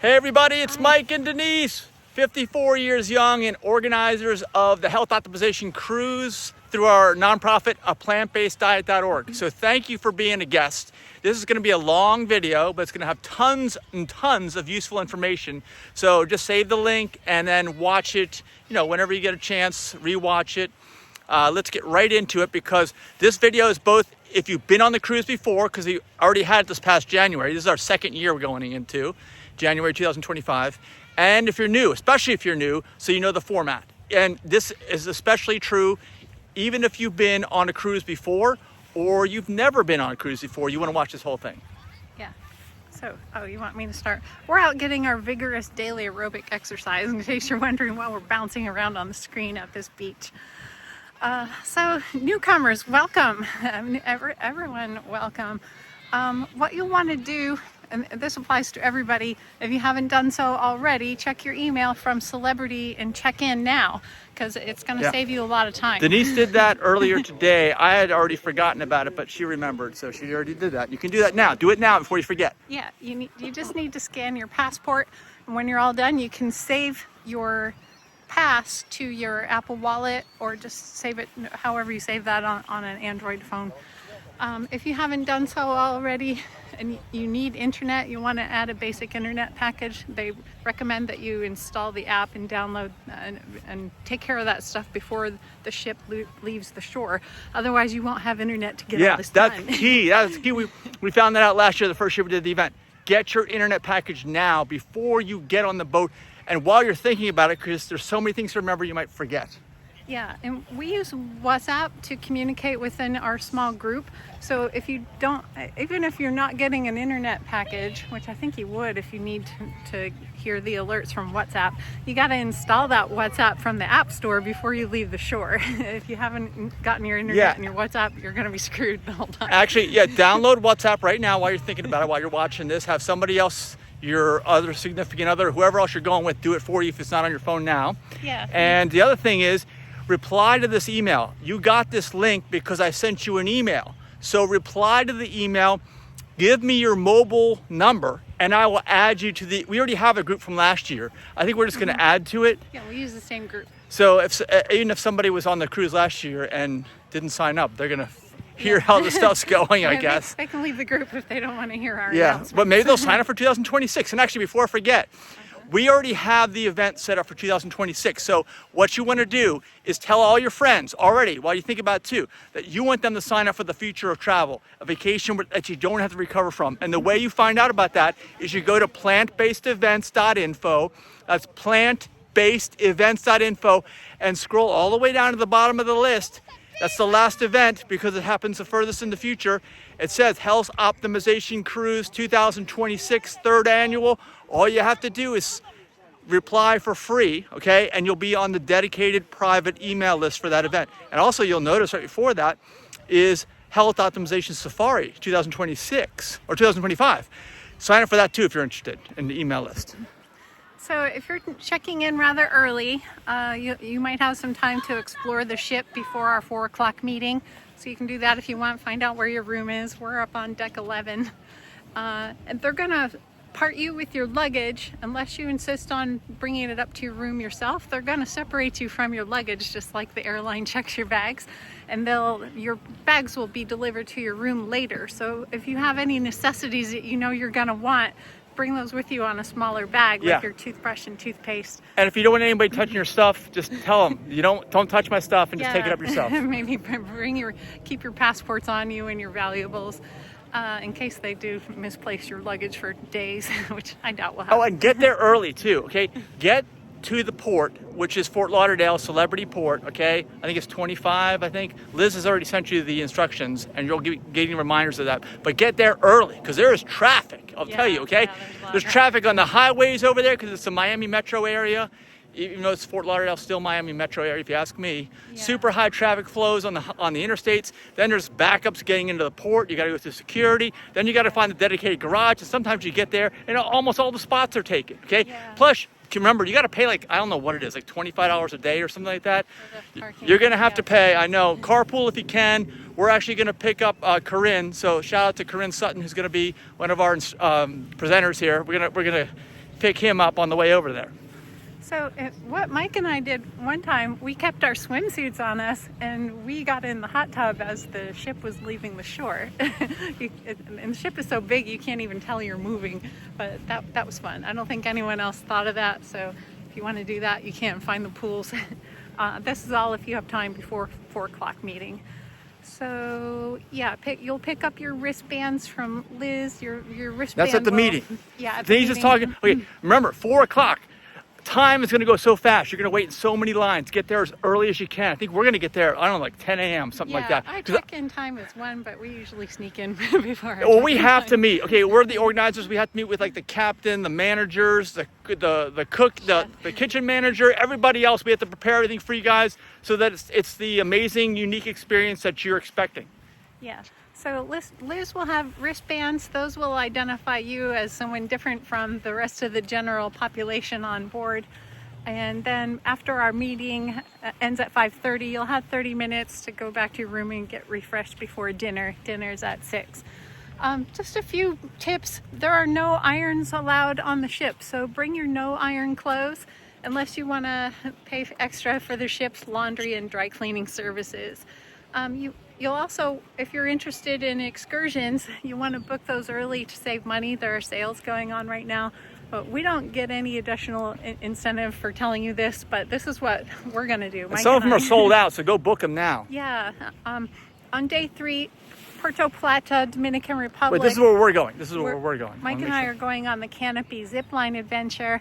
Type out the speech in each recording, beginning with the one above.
Hey everybody, it's Mike and Denise, 54 years young and organizers of the Health Optimization Cruise through our nonprofit, aPlantBasedDiet.org. So thank you for being a guest. This is going to be a long video, but it's going to have tons and tons of useful information. So just save the link and then watch it, whenever you get a chance, rewatch it. Let's get right into it, because this video is both if you've been on the cruise before, because we already had it this past January. This is our second year we're going into, January 2025. And if you're new, especially if you're new, so you know the format. And this is especially true even if you've been on a cruise before or you've never been on a cruise before. You want to watch this whole thing. Yeah. So, you want me to start? We're out getting our vigorous daily aerobic exercise, in case you're wondering why we're bouncing around on the screen at this beach. So newcomers, welcome. Everyone, welcome. What you'll want to do, and this applies to everybody, if you haven't done so already, check your email from Celebrity and check in now, because it's going to save you a lot of time. Denise did that earlier today. I had already forgotten about it, but she remembered, so she already did that. You can do that now. Do it now before you forget. Yeah, you just need to scan your passport, and when you're all done, you can save your pass to your Apple Wallet, or just save it however you save that on an Android phone. If you haven't done so already and you need internet, you want to add a basic internet package, they recommend that you install the app and download and take care of that stuff before the ship leaves the shore. Otherwise you won't have internet to get all this done. That's key. That's key. We found that out last year, the first year we did the event. Get your internet package now before you get on the boat. And while you're thinking about it, because there's so many things to remember, you might forget. Yeah, and we use WhatsApp to communicate within our small group. So if you don't, even if you're not getting an internet package, which I think you would if you need to hear the alerts from WhatsApp, you got to install that WhatsApp from the App Store before you leave the shore. If you haven't gotten your internet and your WhatsApp, you're going to be screwed the whole time. Actually, download WhatsApp right now while you're thinking about it, while you're watching this. Have somebody else, your other significant other, whoever else you're going with, do it for you if it's not on your phone now. Yeah. And the other thing is, reply to this email. You got this link because I sent you an email. So reply to the email, give me your mobile number, and I will add you to we already have a group from last year. I think we're just going to add to it. Yeah, we use the same group. So even if somebody was on the cruise last year and didn't sign up, they're going to hear how the stuff's going, I guess. They can leave the group if they don't want to hear our announcements. But maybe they'll sign up for 2026. And actually, before I forget, we already have the event set up for 2026. So what you want to do is tell all your friends already, while you think about it too, that you want them to sign up for the future of travel, a vacation that you don't have to recover from. And the way you find out about that is you go to plantbasedevents.info. That's plantbasedevents.info, and scroll all the way down to the bottom of the list. That's the last event because it happens the furthest in the future. It says Health Optimization Cruise 2026 third annual. All you have to do is reply for free, okay? And you'll be on the dedicated private email list for that event. And also you'll notice right before that is Health Optimization Safari 2026 or 2025. Sign up for that too if you're interested in the email list. So if you're checking in rather early, you might have some time to explore the ship before our 4 o'clock meeting. So you can do that if you want, find out where your room is. We're up on deck 11. And they're gonna part you with your luggage unless you insist on bringing it up to your room yourself. They're gonna separate you from your luggage just like the airline checks your bags, and your bags will be delivered to your room later. So if you have any necessities that you know you're gonna want, bring those with you on a smaller bag, like your toothbrush and toothpaste. And if you don't want anybody touching your stuff, just tell them, don't touch my stuff, and just take it up yourself. Maybe keep your passports on you and your valuables, in case they do misplace your luggage for days, which I doubt will happen. Oh, and get there early too, okay? Get to the port, which is Fort Lauderdale Celebrity Port, okay? I think it's 25, I think. Liz has already sent you the instructions, and you'll be getting reminders of that. But get there early, because there is traffic, I'll tell you, okay? There's traffic on the highways over there, because it's the Miami metro area. Even though it's Fort Lauderdale, still Miami metro area, if you ask me. Yeah. Super high traffic flows on the interstates. Then there's backups getting into the port. You got to go through security. Then you got to find the dedicated garage. And sometimes you get there, and almost all the spots are taken, okay? Yeah. Plus, remember, you got to pay I don't know what it is, like $25 a day or something like that. You're going to have to pay, I know. Carpool if you can. We're actually going to pick up Corinne. So shout out to Corinne Sutton, who's going to be one of our presenters here. We're gonna pick him up on the way over there. So what Mike and I did one time, we kept our swimsuits on us and we got in the hot tub as the ship was leaving the shore. And the ship is so big you can't even tell you're moving, but that was fun. I don't think anyone else thought of that, so if you want to do that, you can't find the pools. This is all if you have time before 4 o'clock meeting. So yeah, you'll pick up your wristbands from Liz, your wristband. That's at the meeting. Yeah, at the Denise is meeting. talking. Okay, remember, 4 o'clock. Time is going to go so fast. You're going to wait in so many lines. Get there as early as you can. I think we're going to get there, I don't know, like 10 a.m., something like that. Our check-in time is 1, but we usually sneak in before our Well, we check-in have time. to meet. Okay, we're the organizers. We have to meet with like the captain, the managers, the cook, the kitchen manager, everybody else. We have to prepare everything for you guys so that it's the amazing, unique experience that you're expecting. Yeah. So Liz will have wristbands. Those will identify you as someone different from the rest of the general population on board. And then after our meeting ends at 5:30, you'll have 30 minutes to go back to your room and get refreshed before dinner. Dinner's at 6. Just a few tips. There are no irons allowed on the ship, so bring your no iron clothes unless you want to pay extra for the ship's laundry and dry cleaning services. You'll also, if you're interested in excursions, you want to book those early to save money. There are sales going on right now, but we don't get any additional incentive for telling you this, but this is what we're going to do. And some of them are sold out, so go book them now. Yeah. On day 3, Puerto Plata, Dominican Republic. Wait, this is where we're going. This is where we're going. Mike and I are going on the Canopy zipline adventure.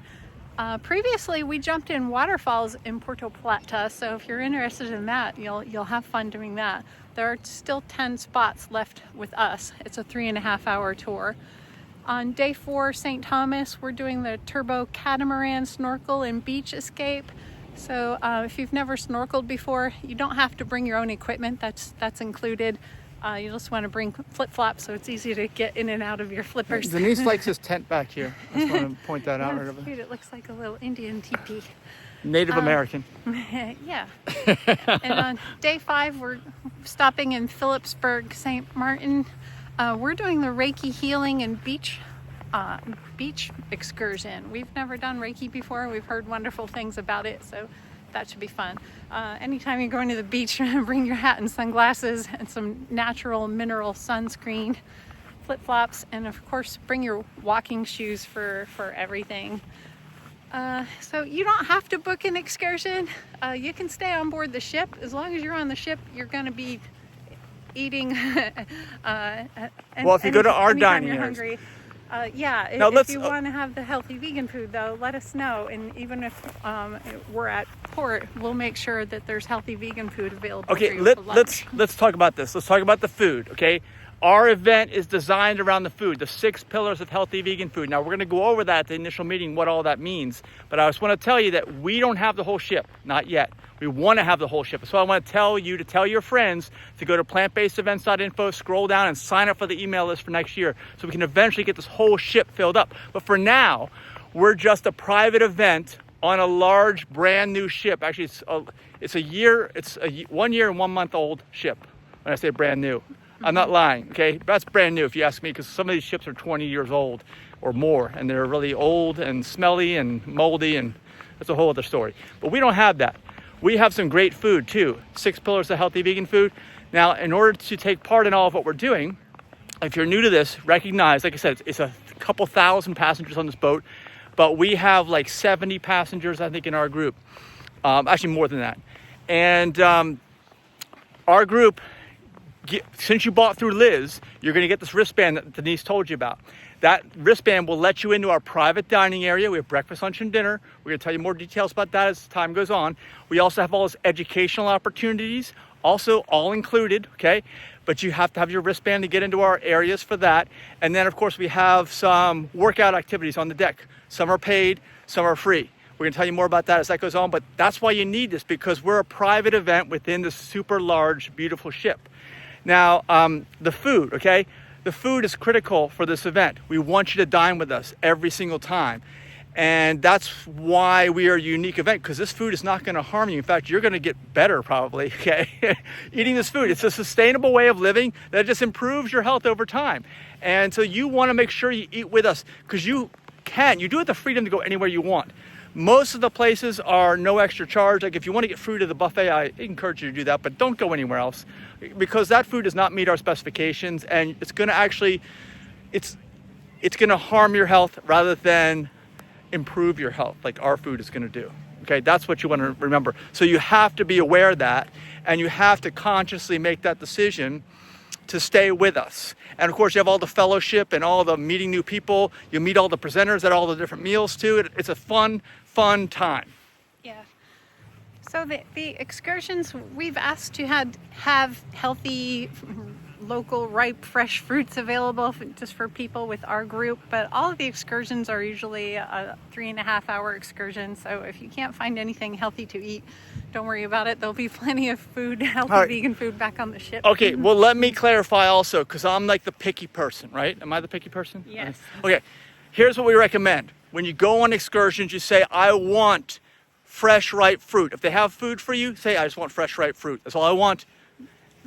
Previously, we jumped in waterfalls in Puerto Plata, so if you're interested in that, you'll have fun doing that. There are still 10 spots left with us. It's a 3.5-hour tour. On day 4, St. Thomas, we're doing the turbo catamaran snorkel and beach escape. So if you've never snorkeled before, you don't have to bring your own equipment. That's included. You just want to bring flip-flops so it's easy to get in and out of your flippers. Denise likes his tent back here. I just want to point that out. That's cute. It looks like a little Indian teepee. Native American. Yeah. And on day 5, we're stopping in Phillipsburg, St. Martin. We're doing the Reiki healing and beach excursion. We've never done Reiki before. We've heard wonderful things about it, so that should be fun. Anytime you're going to the beach, bring your hat and sunglasses and some natural mineral sunscreen, flip-flops, and of course bring your walking shoes for everything. So you don't have to book an excursion. You can stay on board the ship. As long as you're on the ship, you're going to be eating. Well, if you go to our dining areas. hungry. If you want to have the healthy vegan food, though, let us know. And even if we're at port, we'll make sure that there's healthy vegan food available. Okay, for you for lunch. let's talk about this. Let's talk about the food. Okay, our event is designed around the food, the 6 pillars of healthy vegan food. Now we're going to go over that at the initial meeting, what all that means. But I just want to tell you that we don't have the whole ship, not yet. We want to have the whole ship. So I want to tell you to tell your friends to go to plantbasedevents.info, scroll down and sign up for the email list for next year so we can eventually get this whole ship filled up. But for now, we're just a private event on a large brand new ship. Actually, it's a 1 year and 1 month old ship. When I say brand new, I'm not lying. Okay, that's brand new if you ask me, because some of these ships are 20 years old or more, and they're really old and smelly and moldy, and that's a whole other story. But we don't have that. We have some great food too. 6 pillars of healthy vegan food. Now, in order to take part in all of what we're doing, if you're new to this, recognize, like I said, it's a couple thousand passengers on this boat, but we have like 70 passengers, I think, in our group. Actually more than that. And our group, since you bought through Liz, you're gonna get this wristband that Denise told you about. That wristband will let you into our private dining area. We have breakfast, lunch, and dinner. We're gonna tell you more details about that as time goes on. We also have all those educational opportunities, also all included, okay? But you have to have your wristband to get into our areas for that. And then of course we have some workout activities on the deck. Some are paid, some are free. We're gonna tell you more about that as that goes on, but that's why you need this, because we're a private event within this super large, beautiful ship. Now, the food, okay? The food is critical for this event. We want you to dine with us every single time. And that's why we are a unique event, because this food is not gonna harm you. In fact, you're gonna get better probably, okay? Eating this food. It's a sustainable way of living that just improves your health over time. And so you wanna make sure you eat with us, because you you do have the freedom to go anywhere you want. Most of the places are no extra charge. Like if you want to get fruit at the buffet, I encourage you to do that, but don't go anywhere else because that food does not meet our specifications, and it's going to actually, it's going to harm your health rather than improve your health like our food is going to do. Okay, that's what you want to remember. So you have to be aware of that, and you have to consciously make that decision to stay with us. And of course, you have all the fellowship and all the meeting new people. You meet all the presenters at all the different meals too. It's a fun time. Yeah. So the excursions, we've asked to have healthy, local, ripe, fresh fruits available just for people with our group. But all of the excursions are usually a 3.5-hour excursion. So if you can't find anything healthy to eat, don't worry about it. There'll be plenty of food, healthy vegan food back on the ship. Okay, well, let me clarify also, because I'm like the picky person, right? Am I the picky person? Yes. Okay, here's what we recommend. When you go on excursions, you say, I want fresh, ripe fruit. If they have food for you, say, I just want fresh, ripe fruit. That's all I want.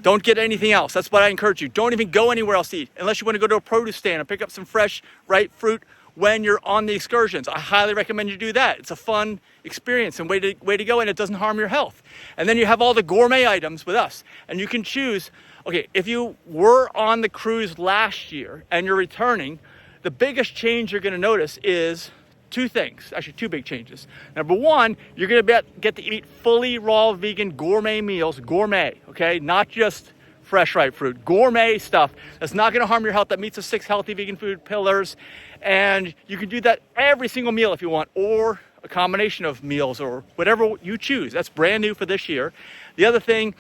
Don't get anything else. That's what I encourage you. Don't even go anywhere else to eat, unless you want to go to a produce stand and pick up some fresh, ripe fruit when you're on the excursions. I highly recommend you do that. It's a fun experience and way to go, and it doesn't harm your health. And then you have all the gourmet items with us, and you can choose. Okay, if you were on the cruise last year and you're returning, the biggest change you're going to notice is two things, actually two big changes. Number one, you're going to get to eat fully raw vegan gourmet meals, okay? Not just fresh ripe fruit, gourmet stuff that's not going to harm your health, that meets the 6 healthy vegan food pillars. And you can do that every single meal if you want, or a combination of meals or whatever you choose. That's brand new for this year. The other thing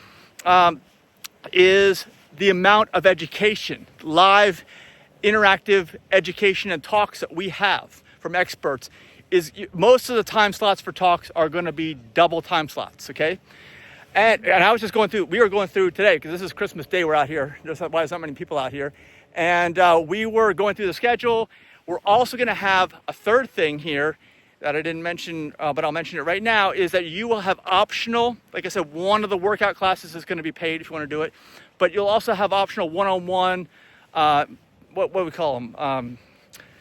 is the amount of education, live interactive education and talks that we have from experts. Is most of the time slots for talks are going to be double time slots, okay? And I was just we were going through today, because this is Christmas Day, we're out here. That's why there's not many people out here. And we were going through the schedule. We're also going to have a third thing here that I didn't mention, but I'll mention it right now, is that you will have optional, like I said, one of the workout classes is going to be paid if you want to do it, but you'll also have optional one-on-one, what do we call them?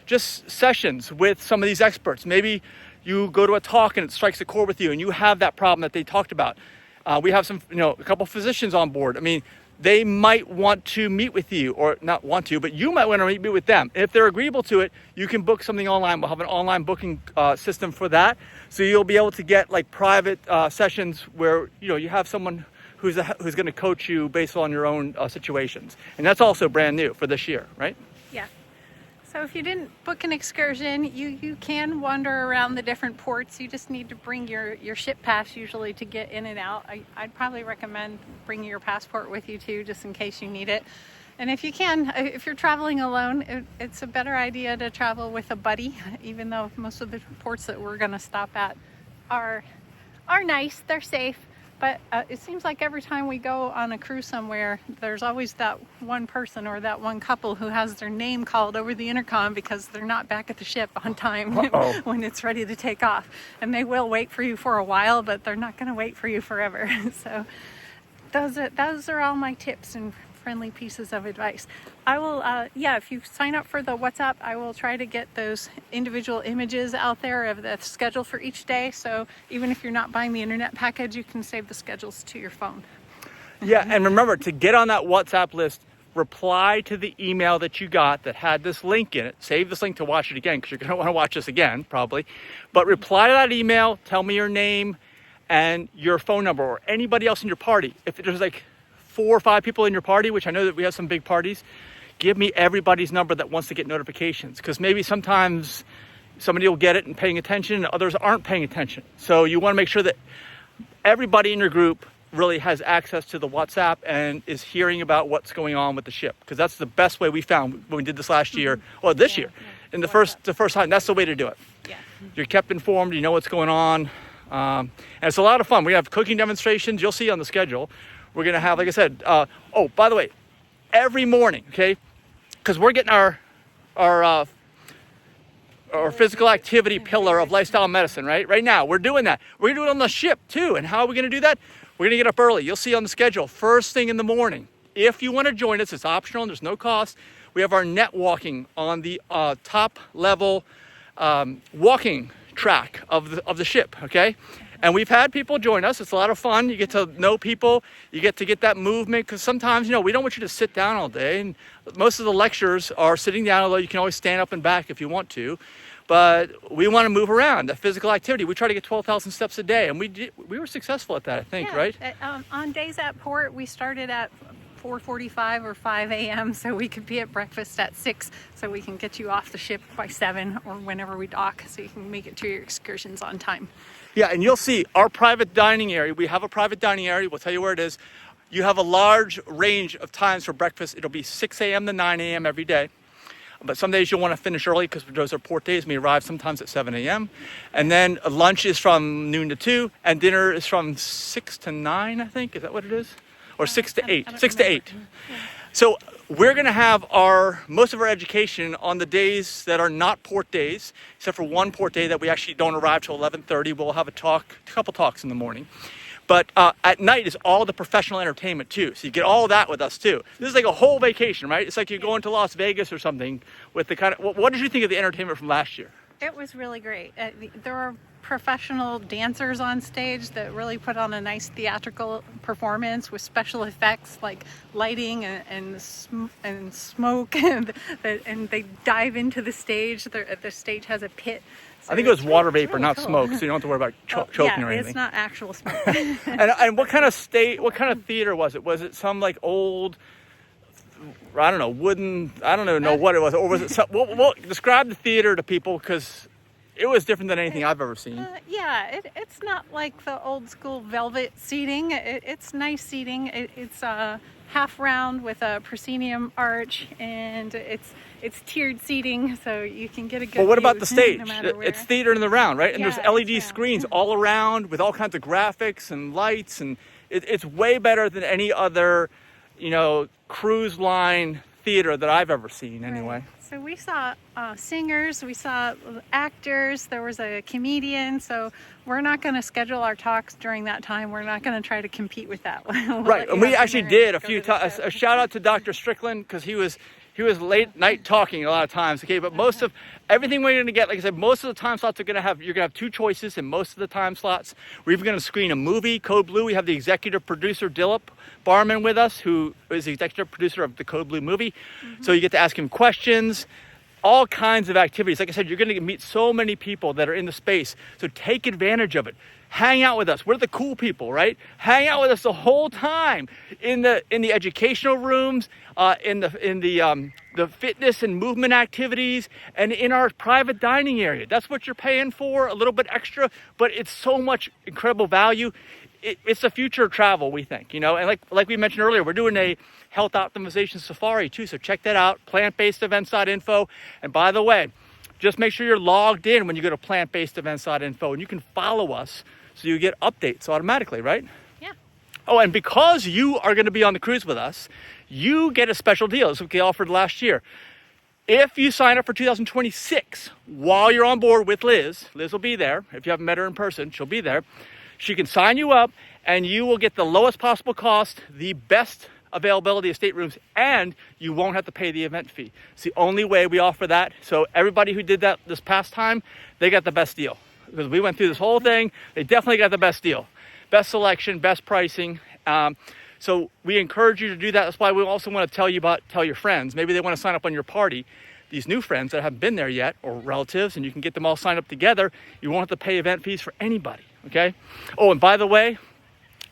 Just sessions with some of these experts. Maybe you go to a talk and it strikes a chord with you and you have that problem that they talked about. We have some, a couple physicians on board. I mean, they might want to meet with you, or not want to, but you might want to meet with them. If they're agreeable to it, you can book something online. We'll have an online booking system for that. So you'll be able to get like private sessions where, you have someone who's going to coach you based on your own situations. And that's also brand new for this year, right? Yeah. So if you didn't book an excursion, you can wander around the different ports. You just need to bring your ship pass usually to get in and out. I'd probably recommend bringing your passport with you too, just in case you need it. And if you can, if you're traveling alone, it's a better idea to travel with a buddy, even though most of the ports that we're going to stop at are nice, they're safe. But it seems like every time we go on a cruise somewhere, there's always that one person or that one couple who has their name called over the intercom because they're not back at the ship on time when it's ready to take off. And they will wait for you for a while, but they're not going to wait for you forever. So those are all my tips and friendly pieces of advice. I will, if you sign up for the WhatsApp, I will try to get those individual images out there of the schedule for each day. So even if you're not buying the internet package, you can save the schedules to your phone. Yeah, and remember to get on that WhatsApp list, reply to the email that you got that had this link in it. Save this link to watch it again, because you're going to want to watch this again, probably. But reply to that email, tell me your name and your phone number, or anybody else in your party. If there's like 4 or 5 people in your party, which I know that we have some big parties, give me everybody's number that wants to get notifications, because maybe sometimes somebody will get it and paying attention and others aren't paying attention. So you want to make sure that everybody in your group really has access to the WhatsApp and is hearing about what's going on with the ship, because that's the best way we found when we did this last year, or this year. In the first time, that's the way to do it. Yeah. You're kept informed, you know what's going on, and it's a lot of fun. We have cooking demonstrations, you'll see on the schedule. We're going to have, like I said, by the way, every morning, okay, because we're getting our physical activity pillar of lifestyle medicine, right? Right now, we're doing that. We're going to do it on the ship, too. And how are we going to do that? We're going to get up early. You'll see on the schedule, first thing in the morning. If you want to join us, it's optional and there's no cost. We have our net walking on the top level walking track of the ship, okay? And we've had people join us. It's a lot of fun. You get to know people. You get to get that movement, because sometimes, we don't want you to sit down all day. And most of the lectures are sitting down, although you can always stand up and back if you want to. But we want to move around, that physical activity. We try to get 12,000 steps a day, and we were successful at that, I think, right? On days at port, we started at 4:45 or 5 a.m. so we could be at breakfast at 6, so we can get you off the ship by 7 or whenever we dock, so you can make it to your excursions on time. Yeah, and you'll see our private dining area. We have a private dining area. We'll tell you where it is. You have a large range of times for breakfast. It'll be 6 a.m. to 9 a.m. every day. But some days you'll want to finish early because those are port days. We arrive sometimes at 7 a.m. And then lunch is from noon to 2, and dinner is from 6 to 9, I think. Is that what it is? Or 6 to 8. 6 to 8. Yeah. So we're going to have most of our education on the days that are not port days, except for one port day that we actually don't arrive till 11:30. We'll have a couple talks in the morning. But at night is all the professional entertainment too. So you get all of that with us too. This is like a whole vacation, right? It's like you're going to Las Vegas or something with the kind of, what did you think of the entertainment from last year? It was really great. There were professional dancers on stage that really put on a nice theatrical performance with special effects like lighting and smoke, and they dive into the stage. The stage has a pit. So I think it was water vapor, really not cool. smoke, so you don't have to worry about choking or anything. It's not actual smoke. And what kind of theater was it? Was it some like old, I don't know, wooden, I don't even know what it was, or was it some, well, describe the theater to people, because it was different than anything I've ever seen. It's not like the old school velvet seating. It's nice seating. It's half round with a proscenium arch, and it's tiered seating, so you can get a good But what about the view stage? no matter where. It's theater in the round, right? And Yeah, there's LED screens all around with all kinds of graphics and lights, and it's way better than any other, cruise line theater that I've ever seen anyway. Right. So we saw singers, we saw actors, there was a comedian, so we're not going to schedule our talks during that time. We're not going to try to compete with that. Right, and we actually did a few times. A shout out to Dr. Strickland, because he was late night talking a lot of times, okay? But most of everything we're going to get, like I said, most of the time slots you're going to have two choices in most of the time slots. We're even going to screen a movie, Code Blue. We have the executive producer, Dilip Barman, with us, who is the executive producer of the Code Blue movie. Mm-hmm. So you get to ask him questions, all kinds of activities. Like I said, you're going to meet so many people that are in the space. So take advantage of it. Hang out with us. We're the cool people, right? Hang out with us the whole time in the educational rooms, in the fitness and movement activities, and in our private dining area. That's what you're paying for, a little bit extra, but it's so much incredible value. It's the future of travel, we think, and like we mentioned earlier, we're doing a health optimization safari too. So check that out, plantbasedevents.info. And by the way, just make sure you're logged in when you go to plantbasedevents.info, and you can follow us so you get updates automatically, right? Yeah. Oh, and because you are going to be on the cruise with us, you get a special deal. This is what we offered last year. If you sign up for 2026 while you're on board with Liz will be there. If you haven't met her in person, she'll be there. She can sign you up, and you will get the lowest possible cost, the best availability of staterooms, and you won't have to pay the event fee. It's the only way we offer that. So everybody who did that this past time, they got the best deal. Because we went through this whole thing, they definitely got the best deal. Best selection, best pricing. So we encourage you to do that. That's why we also want to tell your friends. Maybe they want to sign up on your party. These new friends that haven't been there yet, or relatives, and you can get them all signed up together. You won't have to pay event fees for anybody, okay? Oh, and by the way,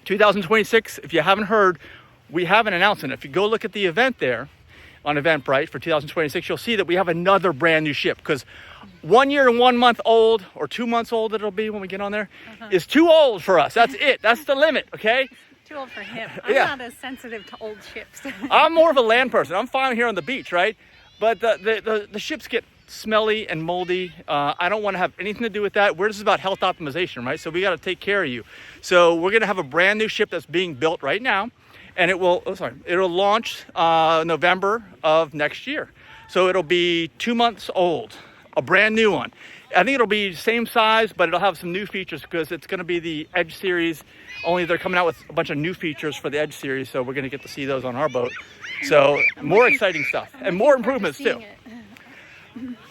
2026, if you haven't heard, we have an announcement. If you go look at the event there on Eventbrite for 2026, you'll see that we have another brand new ship, because 1 year and 1 month old, or 2 months old it'll be when we get on there, is too old for us. That's it. That's the limit, okay? Too old for him. I'm not as sensitive to old ships. I'm more of a land person. I'm fine here on the beach, right? But the ships get smelly and moldy. I don't want to have anything to do with that. This is about health optimization, right? So we got to take care of you. So we're going to have a brand new ship that's being built right now, and it'll launch November of next year. So it'll be 2 months old, a brand new one. I think it'll be same size, but it'll have some new features, because it's going to be the Edge series. Only they're coming out with a bunch of new features for the Edge series, so we're going to get to see those on our boat. So more exciting stuff and more improvements too.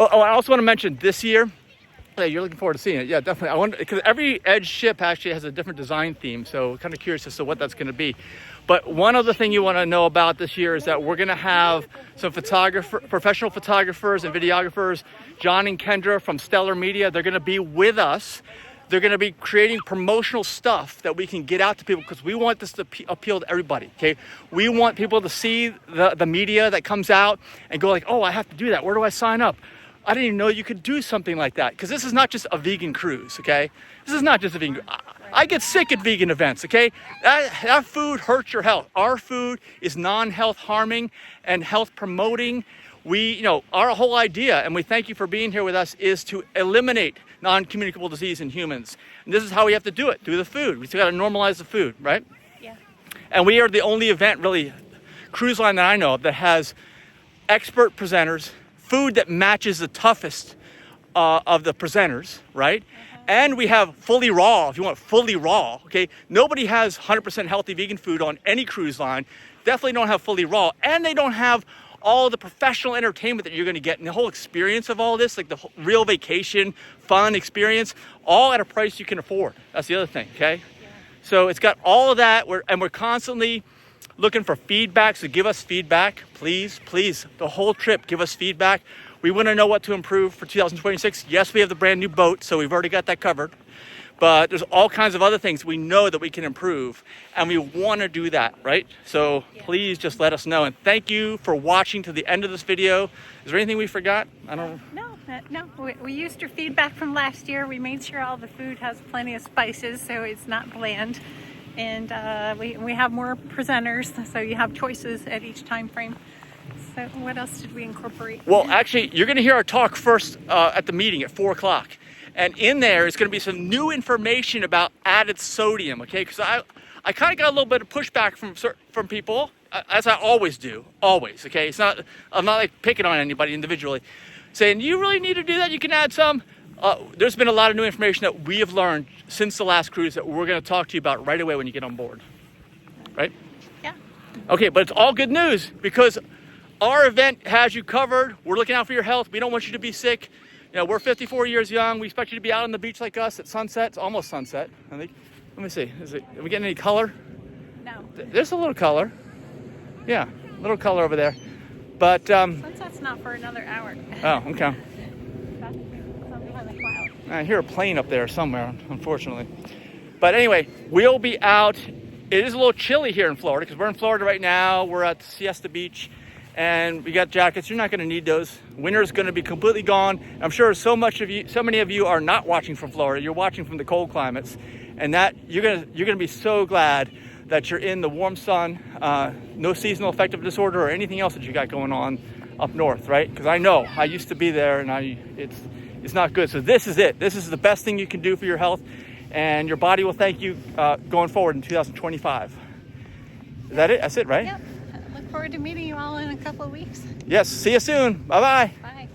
Oh, I also want to mention this year, Yeah, you're looking forward to seeing it. Yeah, definitely. I wonder, because every Edge ship actually has a different design theme, so kind of curious as to what that's going to be. But one other thing you want to know about this year is that we're going to have some professional photographers and videographers, John and Kendra from Stellar Media. They're going to be with us. They're going to be creating promotional stuff that we can get out to people, because we want this to appeal to everybody, okay? We want people to see the media that comes out and go like, oh, I have to do that. Where do I sign up? I didn't even know you could do something like that, because this is not just a vegan cruise, okay? This is not just a vegan. I get sick at vegan events, okay? That food hurts your health. Our food is non-health harming and health promoting. Our whole idea, and we thank you for being here with us, is to eliminate non-communicable disease in humans. And this is how we have to do it, through the food. We still got to normalize the food, right? Yeah. And we are the only event, really, cruise line that I know of, that has expert presenters, food that matches the toughest of the presenters, right? And we have fully raw, if you want fully raw, okay? Nobody has 100% healthy vegan food on any cruise line. Definitely don't have fully raw. And they don't have all the professional entertainment that you're gonna get, and the whole experience of all this, like the real vacation, fun experience, all at a price you can afford. That's the other thing, okay? Yeah. So it's got all of that, and we're constantly looking for feedback, so give us feedback, please, the whole trip, give us feedback. We want to know what to improve for 2026. Yes, we have the brand new boat, so we've already got that covered, but there's all kinds of other things we know that we can improve, and we want to do that, right? So please just let us know, and thank you for watching to the end of this video. Is there anything we forgot? No. We used your feedback from last year. We made sure all the food has plenty of spices, so it's not bland. And we have more presenters, so you have choices at each time frame. So what else did we incorporate? Well, actually, you're going to hear our talk first at the meeting at 4 o'clock. And in there is going to be some new information about added sodium, okay? Because I kind of got a little bit of pushback from people, as I always do, always, okay? I'm not like picking on anybody individually, saying, you really need to do that, you can add some. There's been a lot of new information that we have learned since the last cruise that we're going to talk to you about right away when you get on board, right? Yeah. Okay, but it's all good news, because our event has you covered. We're looking out for your health. We don't want you to be sick. We're 54 years young. We expect you to be out on the beach like us at sunset. It's almost sunset, I think. Let me see. Are we getting any color? No. There's a little color. Yeah, a little color over there. But sunset's not for another hour. Oh, okay. I hear a plane up there somewhere, unfortunately. But anyway, we'll be out. It is a little chilly here in Florida, because we're in Florida right now. We're at Siesta Beach, and we got jackets. You're not going to need those. Winter is going to be completely gone. I'm sure so many of you are not watching from Florida. You're watching from the cold climates, and that you're gonna be so glad that you're in the warm sun, no seasonal affective disorder or anything else that you got going on up north, right? Because I know I used to be there, and it's not good. So this is it. This is the best thing you can do for your health, and your body will thank you going forward in 2025. Is that it? That's it, right? Yep. I look forward to meeting you all in a couple of weeks. Yes. See you soon. Bye-bye. Bye.